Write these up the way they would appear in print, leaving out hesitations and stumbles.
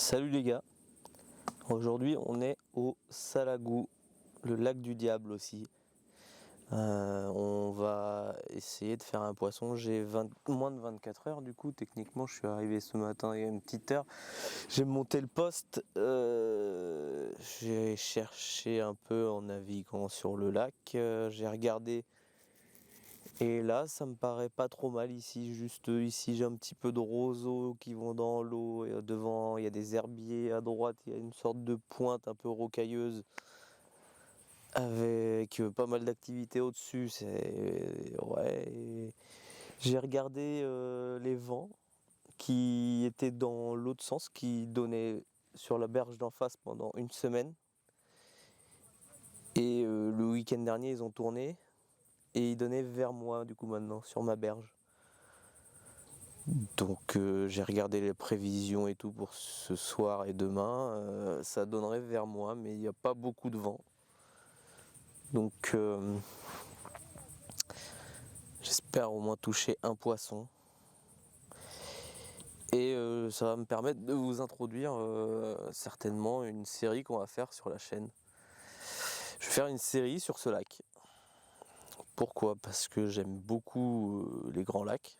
Salut les gars, aujourd'hui on est au Salagou, le lac du diable aussi. On va essayer de faire un poisson. J'ai moins de 24 heures du coup, techniquement je suis arrivé ce matin il y a une petite heure. J'ai monté le poste, j'ai cherché un peu en naviguant sur le lac, j'ai regardé. Et là, ça me paraît pas trop mal ici. Juste ici, j'ai un petit peu de roseaux qui vont dans l'eau. Et devant, il y a des herbiers. À droite, il y a une sorte de pointe un peu rocailleuse avec pas mal d'activités au-dessus. Ouais. J'ai regardé les vents qui étaient dans l'autre sens, qui donnaient sur la berge d'en face pendant une semaine. Et le week-end dernier, ils ont tourné et ils donnaient vers moi, du coup, maintenant, sur ma berge. Donc j'ai regardé les prévisions et tout pour ce soir et demain, ça donnerait vers moi mais il n'y a pas beaucoup de vent. Donc j'espère au moins toucher un poisson. Et ça va me permettre de vous introduire certainement une série qu'on va faire sur la chaîne. Je vais faire une série sur ce lac. Pourquoi ? Parce que j'aime beaucoup les grands lacs.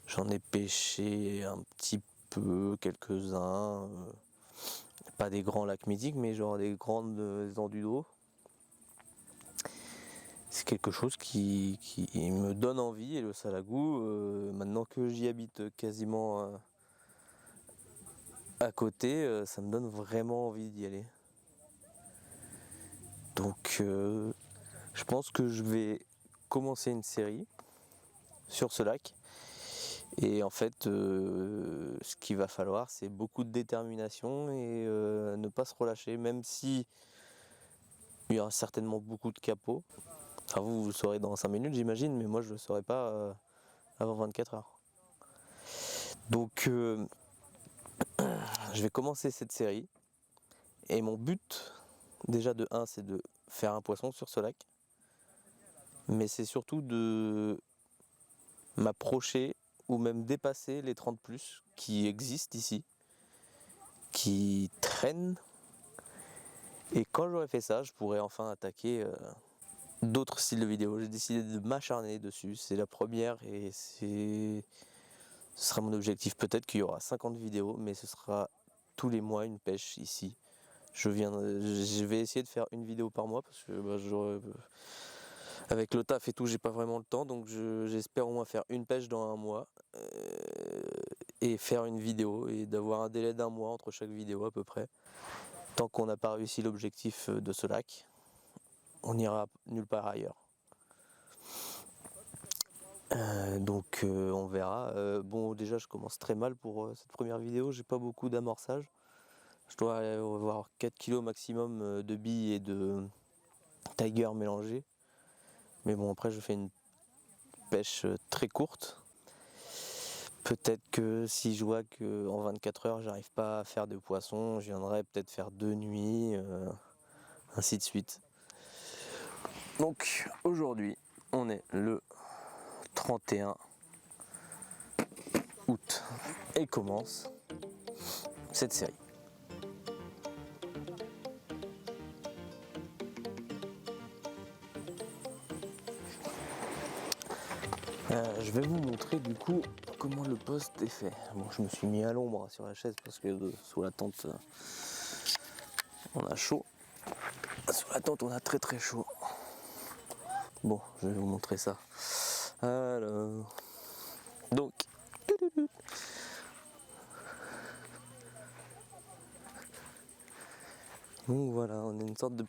J'en ai pêché un petit peu, quelques-uns. Pas des grands lacs mythiques, mais genre des grandes étendues d'eau. C'est quelque chose qui me donne envie, et le Salagou, maintenant que j'y habite quasiment à côté, ça me donne vraiment envie d'y aller. Donc je pense que je vais commencer une série sur ce lac. Et en fait, ce qu'il va falloir, c'est beaucoup de détermination et ne pas se relâcher, même si il y aura certainement beaucoup de capots. Enfin, vous le saurez dans 5 minutes, j'imagine, mais moi je ne le saurai pas avant 24 heures. Donc, je vais commencer cette série. Et mon but, déjà de 1, c'est de faire un poisson sur ce lac. Mais c'est surtout de m'approcher ou même dépasser les 30 plus qui existent ici, qui traînent. Et quand j'aurai fait ça, je pourrai enfin attaquer d'autres styles de vidéos. J'ai décidé de m'acharner dessus. C'est la première et ce sera mon objectif. Peut-être qu'il y aura 50 vidéos, mais ce sera tous les mois une pêche ici. Je vais essayer de faire une vidéo par mois parce que avec le taf et tout, j'ai pas vraiment le temps, donc j'espère au moins faire une pêche dans un mois et faire une vidéo et d'avoir un délai d'un mois entre chaque vidéo à peu près. Tant qu'on n'a pas réussi l'objectif de ce lac, on n'ira nulle part ailleurs. Donc on verra. Bon, déjà je commence très mal pour cette première vidéo, j'ai pas beaucoup d'amorçage. Je dois avoir 4 kg maximum de billes et de tiger mélangés. Mais bon, après je fais une pêche très courte. Peut-être que si je vois qu'en 24 heures j'arrive pas à faire de poisson, je viendrai peut-être faire 2 nuits, ainsi de suite. Donc aujourd'hui on est le 31 août et commence cette série. Je vais vous montrer du coup comment le poste est fait. Bon, je me suis mis à l'ombre sur la chaise parce que sous la tente on a chaud. Sous la tente on a très très chaud. Bon, je vais vous montrer ça. Alors, donc voilà, on est une sorte de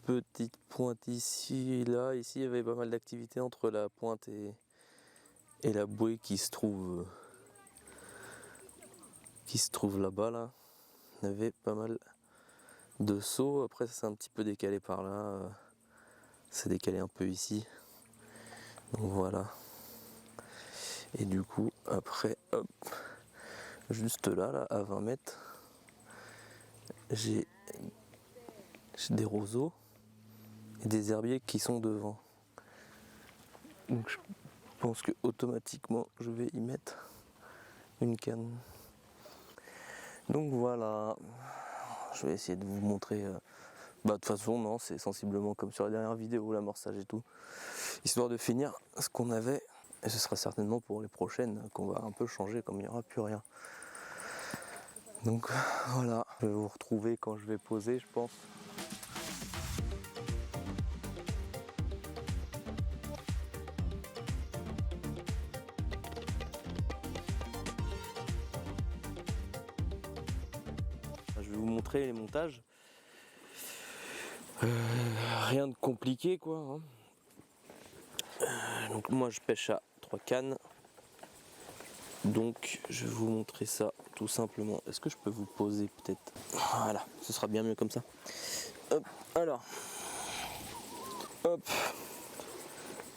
petite pointe ici et là. Ici il y avait pas mal d'activités entre la pointe et la bouée qui se trouve là-bas là. Il y avait pas mal de sauts. Après ça s'est un petit peu décalé par là. C'est décalé un peu ici. Donc voilà. Et du coup après hop, juste là à 20 mètres, j'ai des roseaux et des herbiers qui sont devant. Donc pense que automatiquement je vais y mettre une canne. Donc voilà, je vais essayer de vous montrer. De toute façon, non, c'est sensiblement comme sur la dernière vidéo, l'amorçage et tout, histoire de finir ce qu'on avait. Et ce sera certainement pour les prochaines qu'on va un peu changer, comme il n'y aura plus rien. Donc voilà, je vais vous retrouver quand je vais poser, je pense. Je vais vous montrer les montages. Rien de compliqué quoi. Donc moi je pêche à 3 cannes. Donc je vais vous montrer ça tout simplement. Est-ce que je peux vous poser peut-être? Voilà, ce sera bien mieux comme ça. Hop, alors. Hop.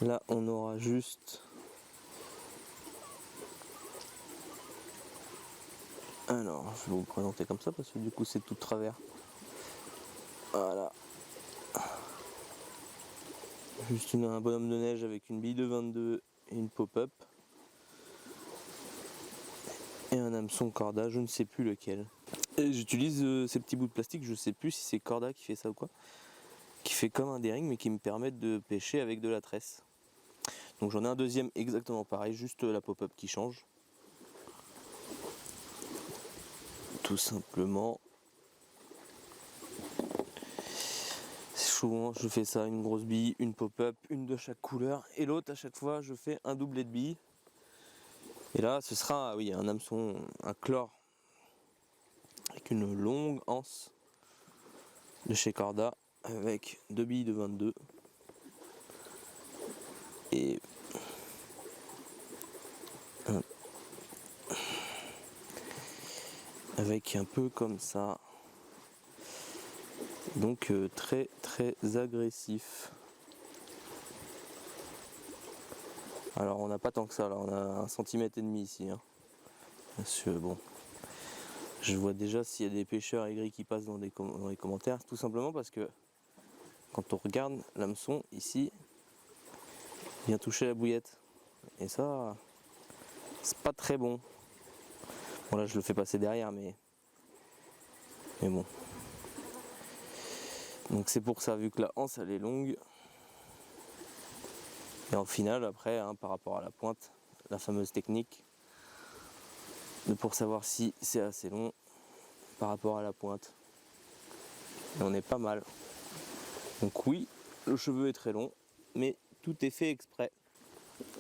Là on aura juste. Alors je vais vous présenter comme ça parce que du coup c'est tout de travers. Voilà. Juste un bonhomme de neige avec une bille de 22 et une pop-up. Et un hameçon Corda, je ne sais plus lequel. Et j'utilise ces petits bouts de plastique, je ne sais plus si c'est Corda qui fait ça ou quoi. Qui fait comme un D-ring mais qui me permettent de pêcher avec de la tresse. Donc j'en ai un deuxième exactement pareil, juste la pop-up qui change. Tout simplement. Souvent je fais ça, une grosse bille, une pop-up, une de chaque couleur. Et l'autre à chaque fois je fais un doublé de billes. Et là ce sera oui, un hameçon, un chlore avec une longue anse de chez Corda avec 2 billes de 22 et avec un peu comme ça, donc très très agressif. Alors on n'a pas tant que ça là, on a 1,5 cm ici hein. Parce que bon, je vois déjà s'il y a des pêcheurs aigris qui passent dans les commentaires, tout simplement parce que quand on regarde l'hameçon ici, il vient toucher la bouillette et ça c'est pas très bon. Bon là je le fais passer derrière mais bon. Donc c'est pour ça, vu que la anse elle est longue. Et en final après hein, par rapport à la pointe, la fameuse technique pour savoir si c'est assez long par rapport à la pointe. Et on est pas mal. Donc oui, le cheveu est très long, mais tout est fait exprès.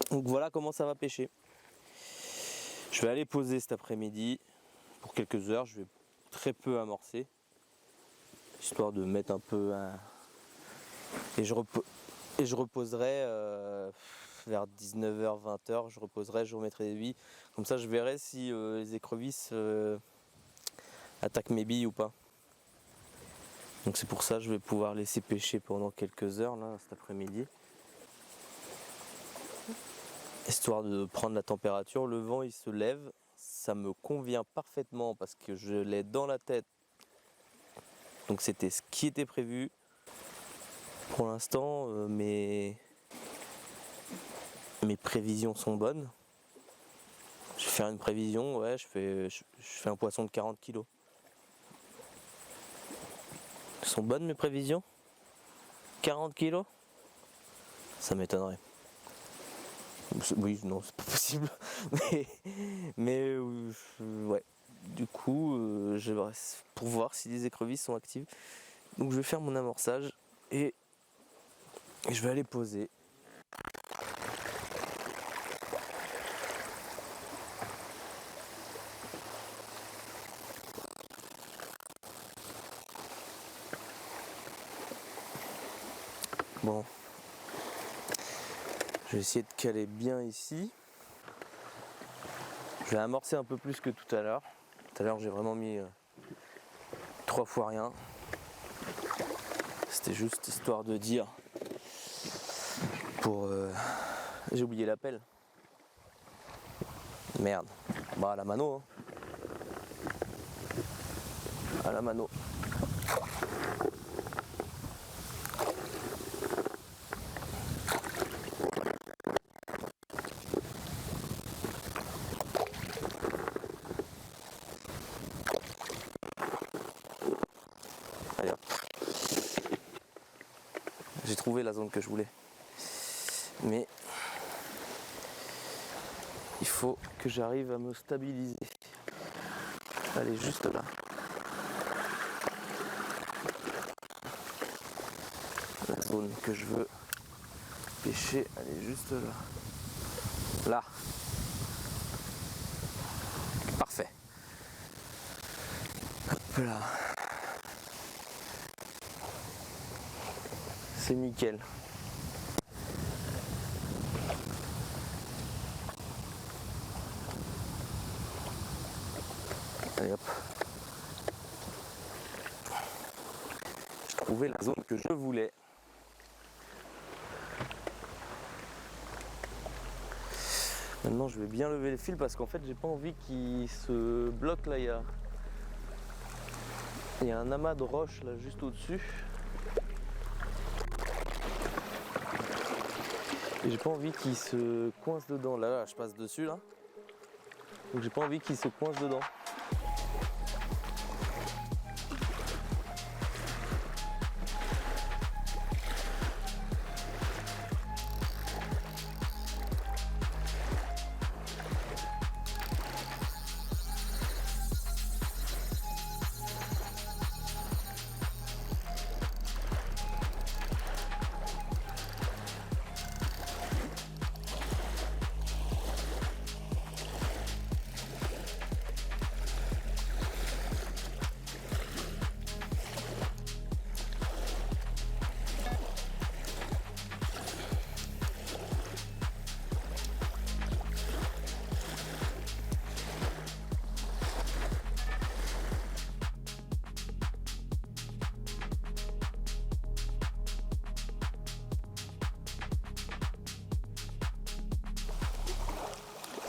Donc voilà comment ça va pêcher. Je vais aller poser cet après-midi pour quelques heures, je vais très peu amorcer, histoire de mettre un peu et je reposerai vers 19h, 20h, je reposerai, je remettrai des billes. Comme ça je verrai si les écrevisses attaquent mes billes ou pas. Donc c'est pour ça que je vais pouvoir laisser pêcher pendant quelques heures là cet après-midi. Histoire de prendre la température, le vent il se lève, ça me convient parfaitement parce que je l'ai dans la tête. Donc c'était ce qui était prévu. Pour l'instant mes prévisions sont bonnes. Je vais faire une prévision, ouais, je fais un poisson de 40 kg. Sont bonnes mes prévisions? 40 kg? Ça m'étonnerait. Oui, non, c'est pas possible. mais ouais. Du coup, j'aimerais pour voir si les écrevisses sont actives. Donc je vais faire mon amorçage et je vais aller poser. Bon, je vais essayer de caler bien ici. Je vais amorcer un peu plus que tout à l'heure. Tout à l'heure j'ai vraiment mis 3 fois rien. C'était juste histoire de dire pour... J'ai oublié la pelle. Merde. Bah à la mano hein. À la mano. J'ai trouvé la zone que je voulais. Mais il faut que j'arrive à me stabiliser. Elle est juste là. La zone que je veux pêcher, elle est juste là. Là. Parfait. Hop là. C'est nickel. Allez hop. J'ai trouvé la zone que je voulais. Maintenant je vais bien lever les fils parce qu'en fait j'ai pas envie qu'il se bloque là. Il y a un amas de roches là juste au-dessus. Et j'ai pas envie qu'il se coince dedans. Là, je passe dessus là. Donc j'ai pas envie qu'il se coince dedans.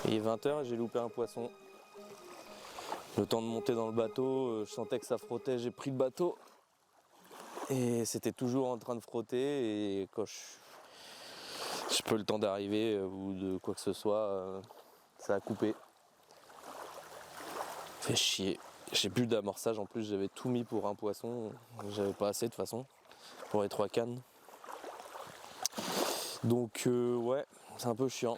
Il est 20h et j'ai loupé un poisson. Le temps de monter dans le bateau, je sentais que ça frottait, j'ai pris le bateau. Et c'était toujours en train de frotter et quand je peux le temps d'arriver ou de quoi que ce soit, ça a coupé. Fait chier. J'ai plus d'amorçage, en plus j'avais tout mis pour un poisson. J'avais pas assez de toute façon pour les 3 cannes. Donc ouais, c'est un peu chiant.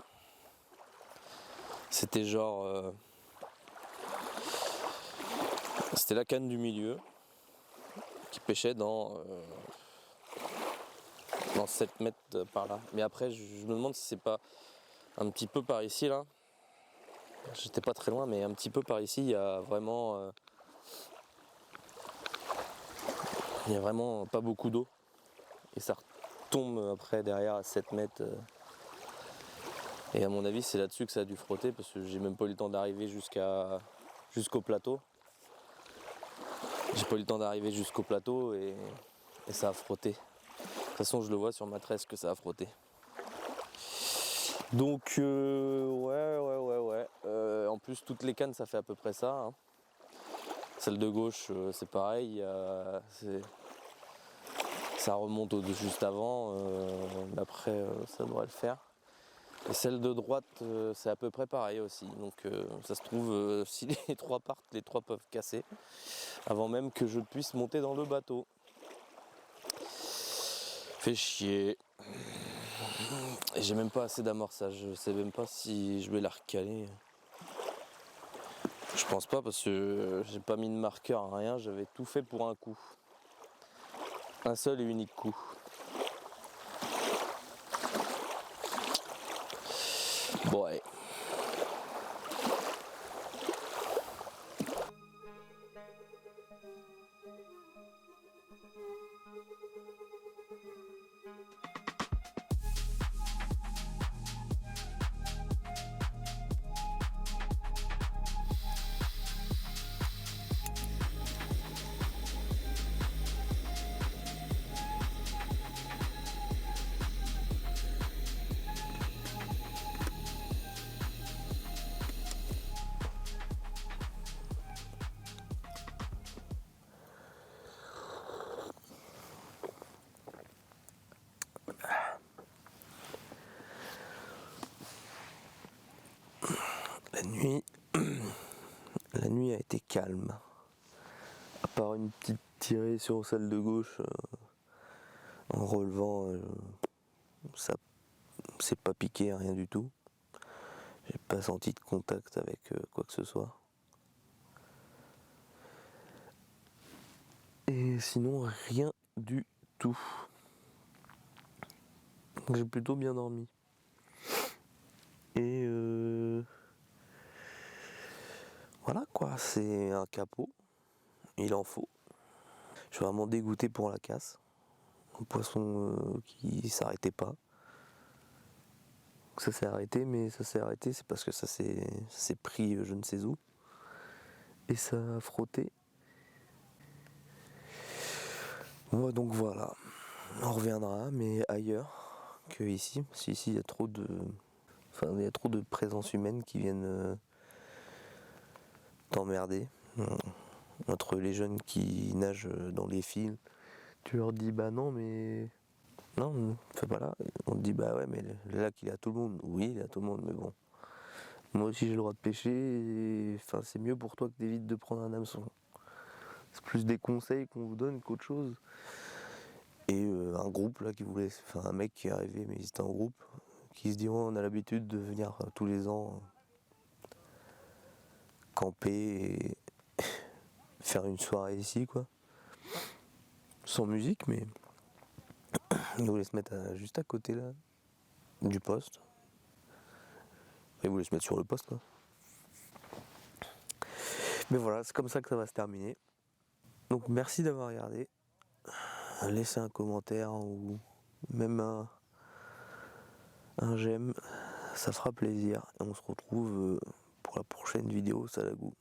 C'était genre... c'était la canne du milieu qui pêchait dans 7 mètres par là. Mais après, je me demande si c'est pas un petit peu par ici là. J'étais pas très loin, mais un petit peu par ici, il y a vraiment pas beaucoup d'eau. Et ça retombe après derrière à 7 mètres. Et à mon avis, c'est là-dessus que ça a dû frotter parce que j'ai même pas eu le temps d'arriver jusqu'au plateau. J'ai pas eu le temps d'arriver jusqu'au plateau et ça a frotté. De toute façon, je le vois sur ma tresse que ça a frotté. Donc ouais. En plus, toutes les cannes, ça fait à peu près ça. Hein. Celle de gauche, c'est pareil. Ça remonte juste avant. Après, ça devrait le faire. Et celle de droite, c'est à peu près pareil aussi. Donc ça se trouve, si les 3 partent, les 3 peuvent casser. Avant même que je puisse monter dans le bateau. Fait chier. Et j'ai même pas assez d'amorçage. Je sais même pas si je vais la recaler. Je pense pas parce que j'ai pas mis de marqueur à rien. J'avais tout fait pour un coup. Un seul et unique coup. Bon ouais. La nuit a été calme. À part une petite tirée sur celle de gauche En relevant, ça c'est pas piqué, rien du tout. J'ai pas senti de contact avec quoi que ce soit. Et sinon, rien du tout. J'ai plutôt bien dormi. Et voilà quoi, c'est un capot. Il en faut. Je suis vraiment dégoûté pour la casse. Un poisson qui s'arrêtait pas. Ça s'est arrêté, mais ça s'est arrêté, c'est parce que ça s'est pris je ne sais où. Et ça a frotté. Bon, donc voilà. On reviendra, mais ailleurs que ici. Parce qu'ici, il y a trop de. Enfin, il y a trop de présence humaine qui viennent t'emmerder. Entre les jeunes qui nagent dans les fils, tu leur dis bah non, mais. Non, fais pas là. On te dit bah ouais, mais le lac il est à tout le monde. Oui, il est à tout le monde, mais bon. Moi aussi j'ai le droit de pêcher, et enfin, c'est mieux pour toi que d'éviter de prendre un hameçon. C'est plus des conseils qu'on vous donne qu'autre chose. Et un groupe là qui voulait, enfin un mec qui est arrivé, mais c'était en groupe, qui se dit ouais, on a l'habitude de venir tous les ans camper et faire une soirée ici quoi. Sans musique, mais ils voulaient se mettre juste à côté là, du poste. Ils voulaient se mettre sur le poste quoi. Mais voilà, c'est comme ça que ça va se terminer. Donc merci d'avoir regardé. Laissez un commentaire ou même un j'aime, ça fera plaisir. Et on se retrouve pour la prochaine vidéo Salagou.